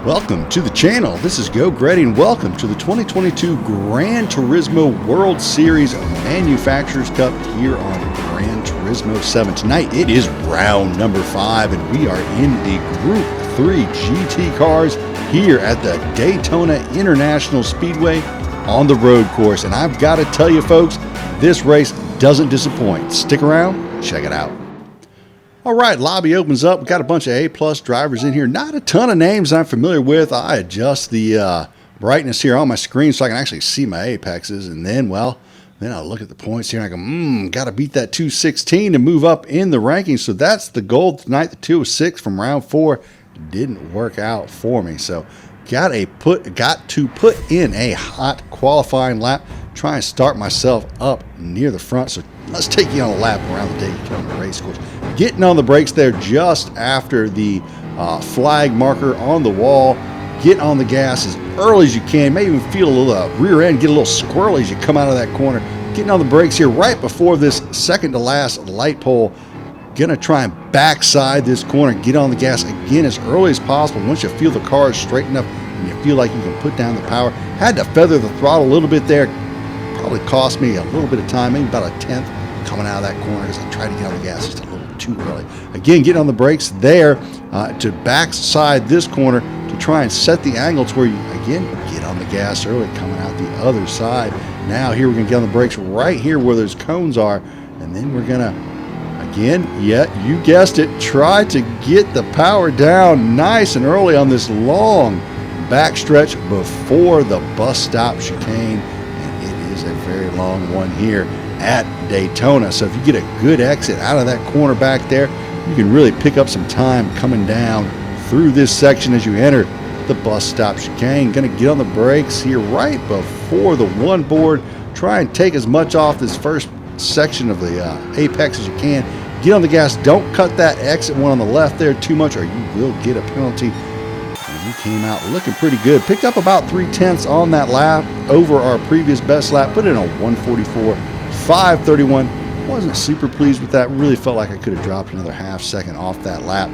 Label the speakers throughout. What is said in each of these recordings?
Speaker 1: Welcome to the channel. This is Go Gretty, and welcome to the 2022 Gran Turismo World Series Manufacturers Cup here on Gran Turismo 7. Tonight it is round number 5, and we are in the Group 3 GT cars here at the Daytona International Speedway on the road course. And I've got to tell you folks, this race doesn't disappoint. Stick around, check it out. All right, lobby opens up. We've got a bunch of A-plus drivers in here. Not a ton of names I'm familiar with. I adjust the brightness here on my screen so I can actually see my apexes. And then, well, then I look at the points here and I go, got to beat that 216 to move up in the rankings. So that's the goal tonight. The 206 from round 4 didn't work out for me. So got to put in a hot qualifying lap. Try and start myself up near the front. So let's take you on a lap around the Daytona race course. Getting on the brakes there just after the flag marker on the wall. Get on the gas as early as you can. Maybe even feel a little rear end get a little squirrely as you come out of that corner. Getting on the brakes here right before this second to last light pole. Gonna try and backside this corner. Get on the gas again as early as possible. Once you feel the car is straight enough and you feel like you can put down the power. Had to feather the throttle a little bit there. Probably cost me a little bit of time, maybe about a tenth coming out of that corner because I tried to get on the gas just a little bit too early. Again, getting on the brakes there to backside this corner to try and set the angle to where you, again, get on the gas early coming out the other side. Now here we're going to get on the brakes right here where those cones are, and then we're going to, again, you guessed it, try to get the power down nice and early on this long backstretch before the bus stop chicane. Is a very long one here at Daytona. So if you get a good exit out of that corner back there, you can really pick up some time coming down through this section as you enter the bus stop chicane. Going to get on the brakes here right before the one board. Try and take as much off this first section of the apex as you can. Get on the gas. Don't cut that exit one on the left there too much or you will get a penalty. We came out looking pretty good. Picked up about 3/10 on that lap over our previous best lap. Put in a 1:44.531. Wasn't super pleased with that. Really felt like I could have dropped another half second off that lap.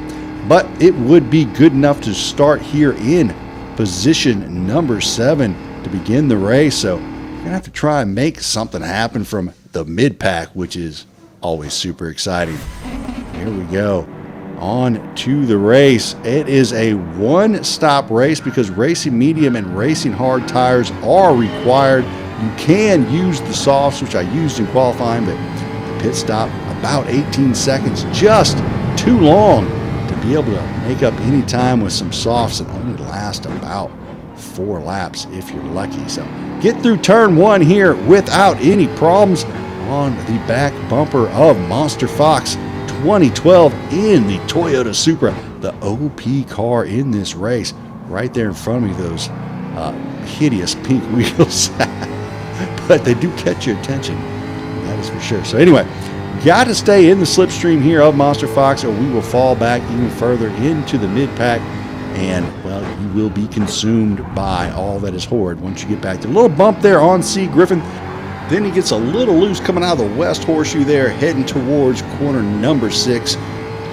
Speaker 1: But it would be good enough to start here in position number 7 to begin the race. So we're going to have to try and make something happen from the mid-pack, which is always super exciting. Here we go. On to the race. It is a one-stop race because racing medium and racing hard tires are required. You can use the softs, which I used in qualifying, but the pit stop about 18 seconds, just too long to be able to make up any time with some softs and only last about 4 laps if you're lucky. So get through turn 1 here without any problems on the back bumper of Monster Fox 2012 in the Toyota Supra, the OP car in this race. Right there in front of me, those hideous pink wheels. But they do catch your attention, that is for sure. So anyway, got to stay in the slipstream here of Monster Fox or we will fall back even further into the mid-pack and, well, you will be consumed by all that is Horde once you get back there. A little bump there on C. Griffin. Then he gets a little loose coming out of the west horseshoe there, heading towards corner number 6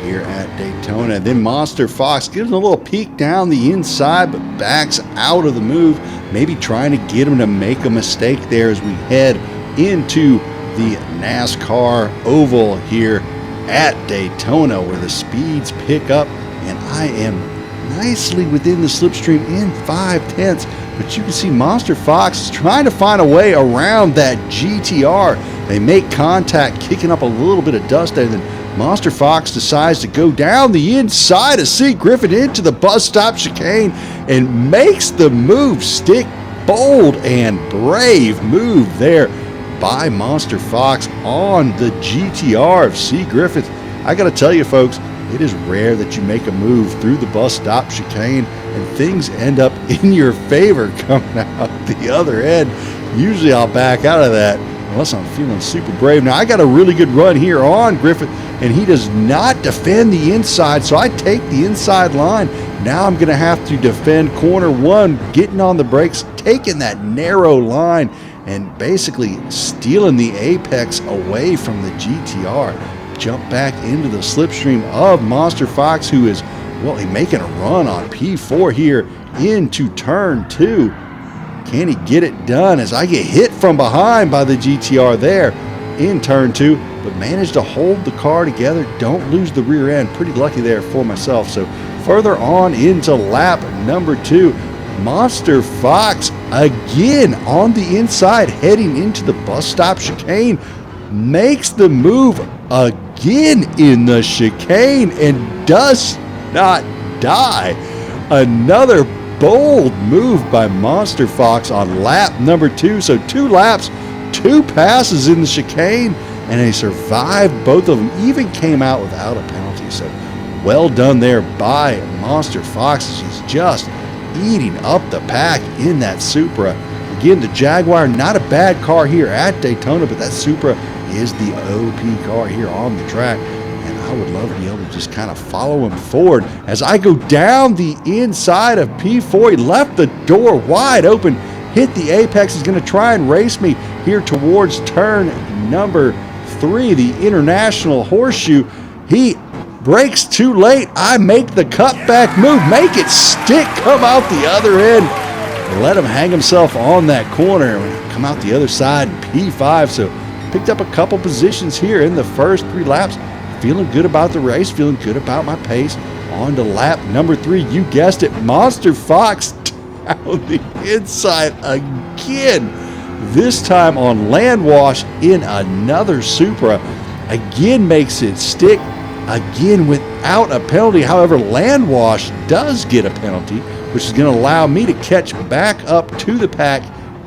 Speaker 1: here at Daytona. Then Monster Fox gives him a little peek down the inside, but backs out of the move, maybe trying to get him to make a mistake there as we head into the NASCAR oval here at Daytona, where the speeds pick up, and I am nicely within the slipstream in 5/10. But you can see Monster Fox is trying to find a way around that GTR. They make contact, kicking up a little bit of dust there. Then Monster Fox decides to go down the inside of C. Griffin into the bus stop chicane and makes the move stick. Bold and brave move there by Monster Fox on the GTR of C. Griffin. I got to tell you, folks, it is rare that you make a move through the bus stop chicane and things end up in your favor coming out the other end. Usually I'll back out of that unless I'm feeling super brave. Now I got a really good run here on Griffith and he does not defend the inside, so I take the inside line. Now I'm going to have to defend corner 1, getting on the brakes, taking that narrow line and basically stealing the apex away from the GTR. Jump back into the slipstream of Monster Fox, who is well, he's making a run on P4 here into turn 2. Can he get it done as I get hit from behind by the GTR there in turn 2, but managed to hold the car together, don't lose the rear end. Pretty lucky there for myself. So further on into lap number 2, Monster Fox again on the inside heading into the bus stop chicane, makes the move again in the chicane and does not die. Another bold move by Monster Fox on lap number 2. So 2 laps, 2 passes in the chicane, and they survived both of them, even came out without a penalty. So well done there by Monster Fox as he's just eating up the pack in that Supra. Again, the Jaguar, not a bad car here at Daytona, but that Supra is the OP car here on the track. And I would love to be able to just kind of follow him forward as I go down the inside of P4. He left the door wide open, hit the apex. He's going to try and race me here towards turn number 3, the International Horseshoe. He brakes too late. I make the cutback move, make it stick, come out the other end, let him hang himself on that corner, and come out the other side, P5. So picked up a couple positions here in the first 3 laps. Feeling good about the race, feeling good about my pace. On to lap number 3, you guessed it, Monster Fox down the inside again. This time on land wash in another Supra. Again makes it stick. Again without a penalty. However, land wash does get a penalty, which is going to allow me to catch back up to the pack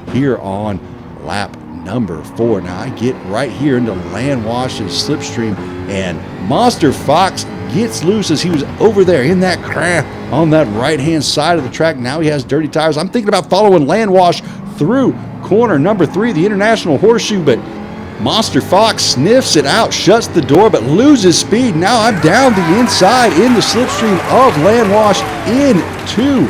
Speaker 1: here on lap number 4. Now I get right here into land wash's slipstream, and Monster Fox gets loose as he was over there in that crash on that right hand side of the track. Now he has dirty tires. I'm thinking about following land wash through corner number 3, the International Horseshoe, but Monster Fox sniffs it out, shuts the door, but loses speed. Now I'm down the inside in the slipstream of land wash into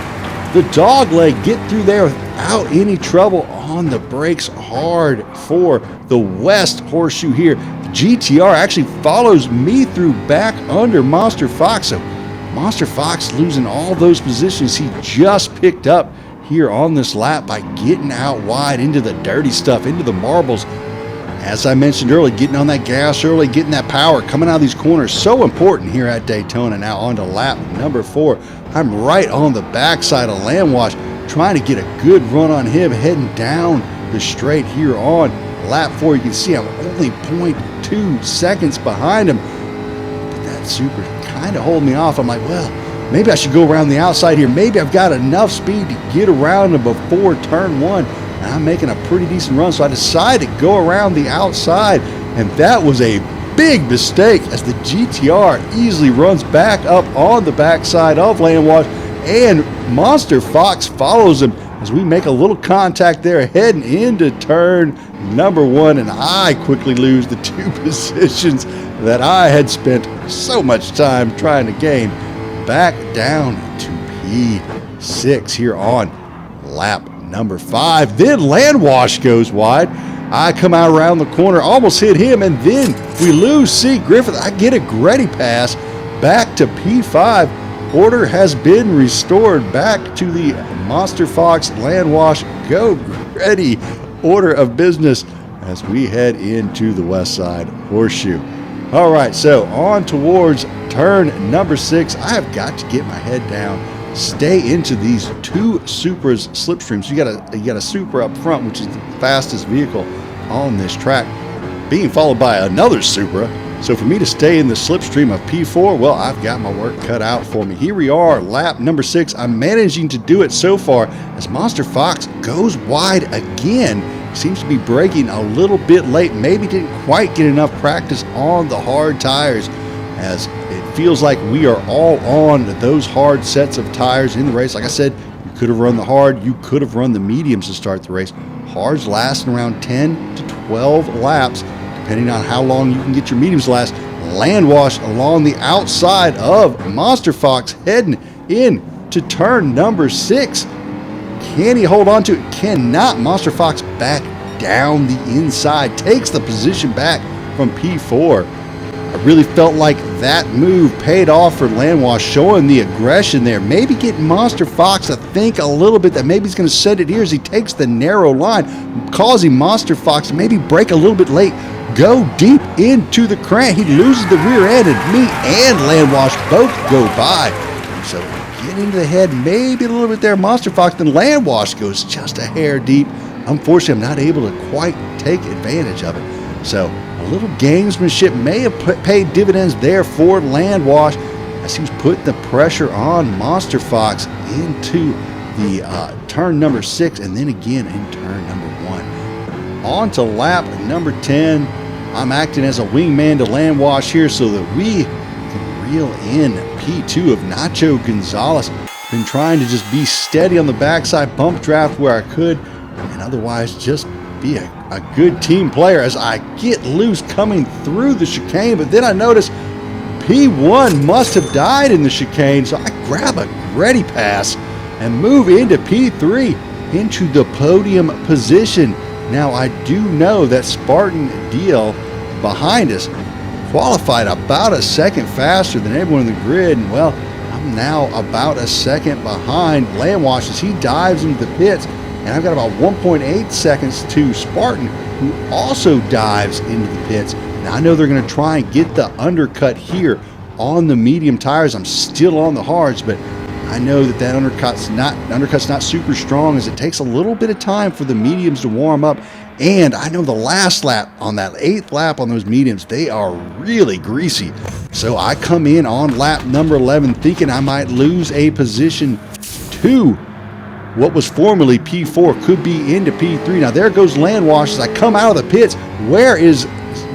Speaker 1: the dog leg. Get through there without any trouble on the brakes hard for the West Horseshoe here. The GTR actually follows me through back under Monster Fox. So Monster Fox losing all those positions he just picked up here on this lap by getting out wide into the dirty stuff, into the marbles. As I mentioned earlier, getting on that gas early, getting that power, coming out of these corners, so important here at Daytona. Now on to lap number 4. I'm right on the backside of land wash, trying to get a good run on him, heading down the straight here on lap 4. You can see I'm only 0.2 seconds behind him. But that Supra kind of holding me off. I'm like, well, maybe I should go around the outside here. Maybe I've got enough speed to get around him before turn 1. And I'm making a pretty decent run, so I decided to go around the outside, and that was a big mistake as the GTR easily runs back up on the backside of land wash, and Monster Fox follows him as we make a little contact there heading into turn number 1, and I quickly lose the 2 positions that I had spent so much time trying to gain back down to P6 here on lap number 5. Then land wash goes wide. I come out around the corner, almost hit him, and then we lose C. Griffith. I get a Gretty pass back to P5. Order has been restored back to the Monster Fox land wash go Gretty order of business as we head into the West Side Horseshoe. All right, so on towards turn number 6. I have got to get my head down, stay into these 2 Supra's slipstreams. So you got a Supra up front, which is the fastest vehicle on this track, being followed by another Supra. So for me to stay in the slipstream of P4, well, I've got my work cut out for me. Here we are, lap number 6. I'm managing to do it so far as Monster Fox goes wide again. Seems to be braking a little bit late. Maybe didn't quite get enough practice on the hard tires, as it feels like we are all on those hard sets of tires in the race. Like I said, you could have run the hard, you could have run the mediums to start the race. Hards lasting around 10 to 12 laps, depending on how long you can get your mediums last. Land wash along the outside of Monster Fox heading in to turn number 6. Can he hold on to it? Cannot. Monster Fox back down the inside, takes the position back from P4. I really felt like that move paid off for Landwash, showing the aggression there. Maybe getting Monster Fox to think a little bit that maybe he's going to set it here as he takes the narrow line, causing Monster Fox to maybe break a little bit late, go deep into the crank. He loses the rear end, and me and Landwash both go by. So get into the head maybe a little bit there, Monster Fox, then Landwash goes just a hair deep. Unfortunately, I'm not able to quite take advantage of it. So a little gamesmanship may have paid dividends there for Landwash as he was putting the pressure on Monster Fox into the turn number 6 and then again in turn number 1. On to lap number 10. I'm acting as a wingman to Landwash here so that we can reel in P2 of Nacho Gonzalez. Been trying to just be steady on the backside, bump draft where I could, and otherwise just be a good team player as I get loose coming through the chicane. But then I notice P1 must have died in the chicane, so I grab a ready pass and move into P3 into the podium position. Now I do know that Spartan Deal behind us qualified about a second faster than everyone in the grid, and well, I'm now about a second behind Landwash as he dives into the pits, and I've got about 1.8 seconds to Spartan, who also dives into the pits. Now I know they're going to try and get the undercut here on the medium tires. I'm still on the hards, but I know that undercut's not super strong, as it takes a little bit of time for the mediums to warm up. And I know the last lap, on that 8th lap on those mediums, they are really greasy. So I come in on lap number 11 thinking I might lose a position to what was formerly P4, could be into P3. Now there goes Landwash as I come out of the pits. Where is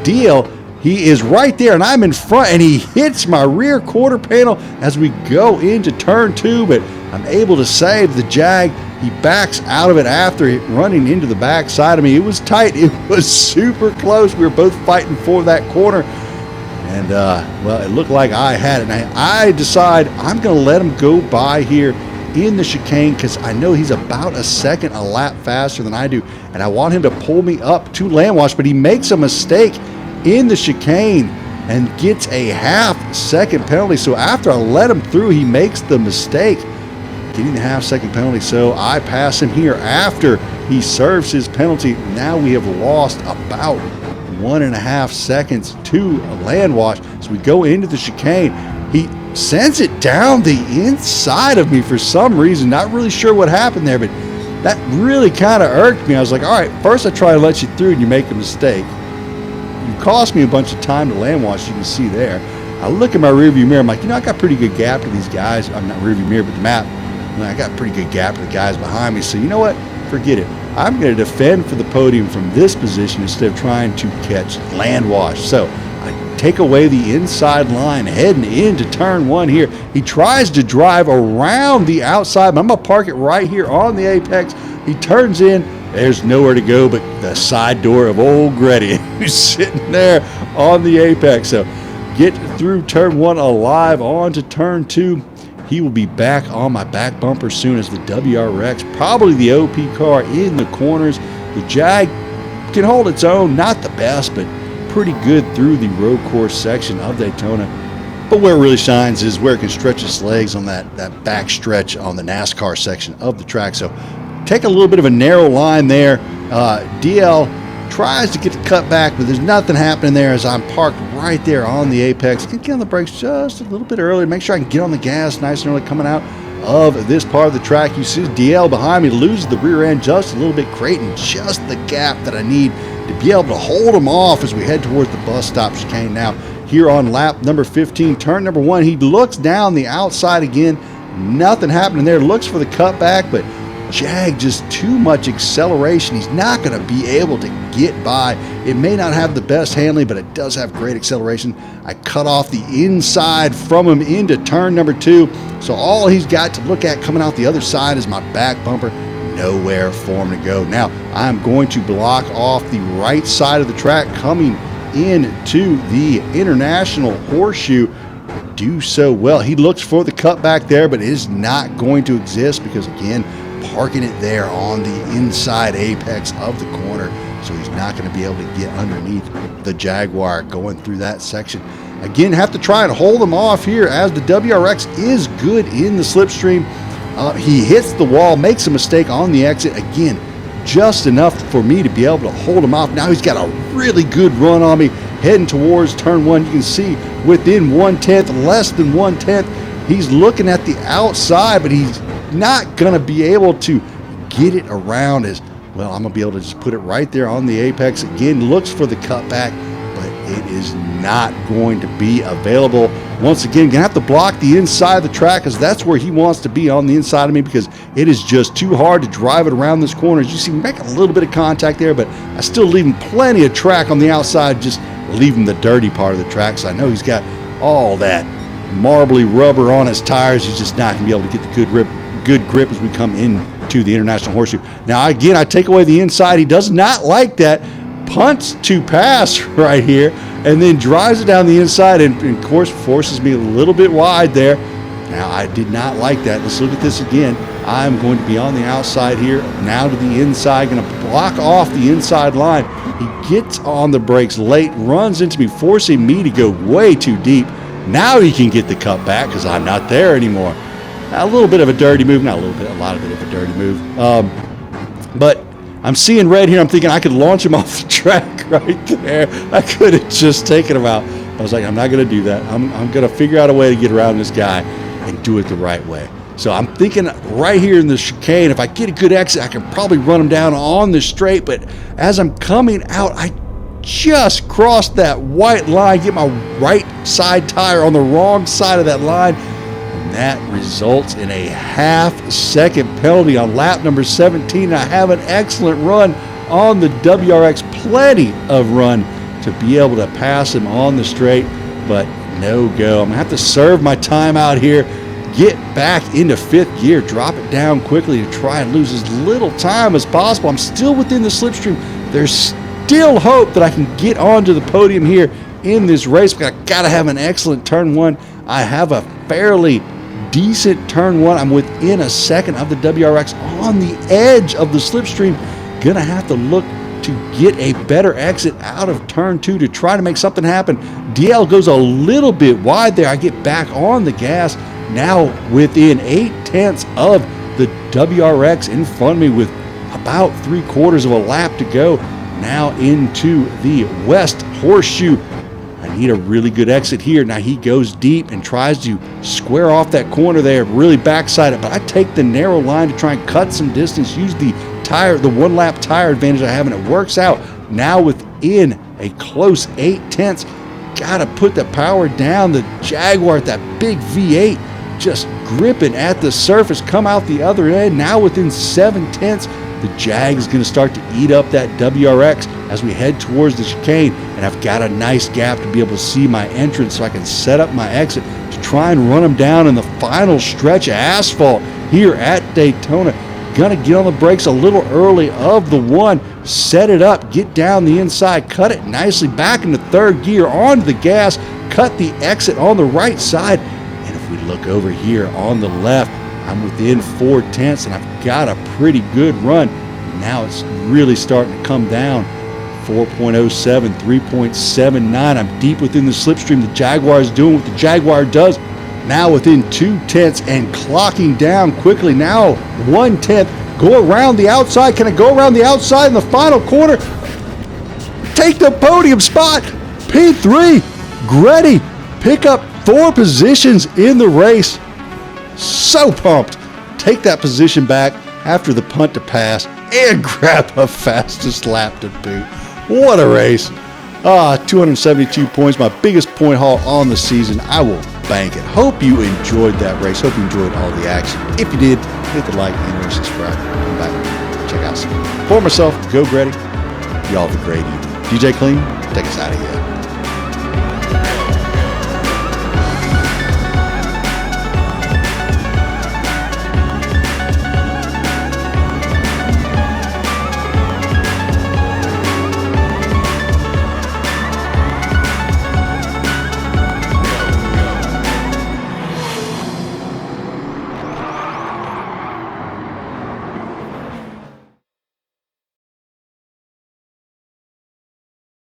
Speaker 1: DL? He is right there, and I'm in front, and he hits my rear quarter panel as we go into turn 2, but I'm able to save the Jag. He backs out of it after running into the back side of me. It was tight. It was super close. We were both fighting for that corner, and well, it looked like I had it. And I decide I'm going to let him go by here in the chicane because I know he's about a second a lap faster than I do, and I want him to pull me up to Landwash, but he makes a mistake in the chicane and gets a half-second penalty. So after I let him through, he makes the mistake, getting the half-second penalty. So I pass him here after he serves his penalty. Now we have lost about 1.5 seconds to Landwash. So we go into the chicane. He sends it down the inside of me for some reason. Not really sure what happened there, but that really kind of irked me. I was like, all right, first I try to let you through and you make a mistake. You cost me a bunch of time to Landwash, you can see there. I look at my rearview mirror, I'm like, I got pretty good gap to these guys. I'm not rearview mirror, but the map. I got pretty good gap to the guys behind me. So you know what? Forget it. I'm going to defend for the podium from this position instead of trying to catch Landwash. So I take away the inside line, heading into turn 1 here. He tries to drive around the outside, but I'm going to park it right here on the apex. He turns in. There's nowhere to go but the side door of old Gretty, who's sitting there on the apex. So get through turn 1 alive, on to turn 2. He will be back on my back bumper soon as the WRX, probably the OP car in the corners. The Jag can hold its own, not the best, but pretty good through the road course section of Daytona. But where it really shines is where it can stretch its legs on that back stretch on the NASCAR section of the track. So take a little bit of a narrow line there. DL tries to get the cut back, but there's nothing happening there as I'm parked right there on the apex. I can get on the brakes just a little bit early, make sure I can get on the gas nice and early coming out of this part of the track. You see DL behind me loses the rear end just a little bit, creating just the gap that I need to be able to hold him off as we head towards the bus stop chicane. Now here on lap number 15, turn number 1, he looks down the outside again. Nothing happening there. Looks for the cutback, but Jag, just too much acceleration. He's not going to be able to get by. It may not have the best handling, but it does have great acceleration. I cut off the inside from him into turn number 2. So all he's got to look at coming out the other side is my back bumper. Nowhere for him to go. Now I'm going to block off the right side of the track coming into the International Horseshoe. Do so well. He looks for the cutback there, but it is not going to exist because, again, parking it there on the inside apex of the corner. so he's not going to be able to get underneath the Jaguar going through that section. Again, have to try and hold him off here as the WRX is good in the slipstream. He hits the wall, makes a mistake on the exit. Again, just enough for me to be able to hold him off. Now he's got a really good run on me heading towards turn one. You can see within 1/10, less than 1/10. He's looking at the outside, but he's not going to be able to get it around as well. I'm going to be able to just put it right there on the apex. Again, looks for the cutback, but it is not going to be available. Once again, gonna have to block the inside of the track because that's where he wants to be, on the inside of me, because it is just too hard to drive it around this corner. As you see, make a little bit of contact there, but I still leave him plenty of track on the outside, just leave him the dirty part of the track. So I know he's got all that marbly rubber on his tires. He's just not gonna be able to get the good grip as we come into the International Horseshoe. Now again, I take away the inside. He does not like that. Punts to pass right here, and then drives it down the inside, and of course forces me a little bit wide there. Now I did not like that. Let's look at this again. I'm going to be on the outside here, now to the inside, going to block off the inside line. He gets on the brakes late, runs into me, forcing me to go way too deep. Now he can get the cut back because I'm not there anymore. A little bit of a dirty move, not a little bit, a lot of it of a dirty move. But I'm seeing red here. I'm thinking I could launch him off the track right there. I could have just taken him out. I was like, I'm not going to do that. I'm going to figure out a way to get around this guy and do it the right way. So I'm thinking right here in the chicane, if I get a good exit, I can probably run him down on the straight. But as I'm coming out, I just crossed that white line, get my right side tire on the wrong side of that line. That results in a half-second penalty on lap number 17. I have an excellent run on the WRX, plenty of run to be able to pass him on the straight, but no go. I'm going to have to serve my time out here, get back into fifth gear, drop it down quickly to try and lose as little time as possible. I'm still within the slipstream. There's still hope that I can get onto the podium here in this race, but I got to have an excellent turn one. I have a fairly decent turn one. I'm within a second of the WRX on the edge of the slipstream. Gonna have to look to get a better exit out of turn two to try to make something happen. DL goes a little bit wide there. I get back on the gas, now within 8/10 of the WRX in front of me with about 3/4 of a lap to go. Now into the West Horseshoe. I need a really good exit here. Now he goes deep and tries to square off that corner there, really backside it, but I take the narrow line to try and cut some distance, use the one lap tire advantage I have, and it works out. Now within a close 8/10, gotta put the power down. The Jaguar at that big V8 just gripping at the surface, come out the other end. Now within 7/10, the Jag is going to start to eat up that WRX as we head towards the chicane, and I've got a nice gap to be able to see my entrance so I can set up my exit to try and run them down in the final stretch of asphalt here at Daytona. Gonna get on the brakes a little early of the one, set it up, get down the inside, cut it nicely back into third gear, onto the gas, cut the exit on the right side, and if we look over here on the left, I'm within 4/10, and I've got a pretty good run. Now it's really starting to come down. 4.07, 3.79. I'm deep within the slipstream. The Jaguar is doing what the Jaguar does. Now within 2/10 and clocking down quickly. Now 1/10. Go around the outside. Can I go around the outside in the final corner? Take the podium spot. P3. Gretty. Pick up 4 positions in the race. So pumped. Take that position back after the punt to pass and grab a fastest lap to boot. What a race. 272 points, my biggest point haul on the season. I will bank it. Hope you enjoyed that race. Hope you enjoyed all the action. If you did, hit the like and subscribe. Come back, check out some. For myself, go Gretty. Y'all have a great evening. DJ Clean, take us out of here.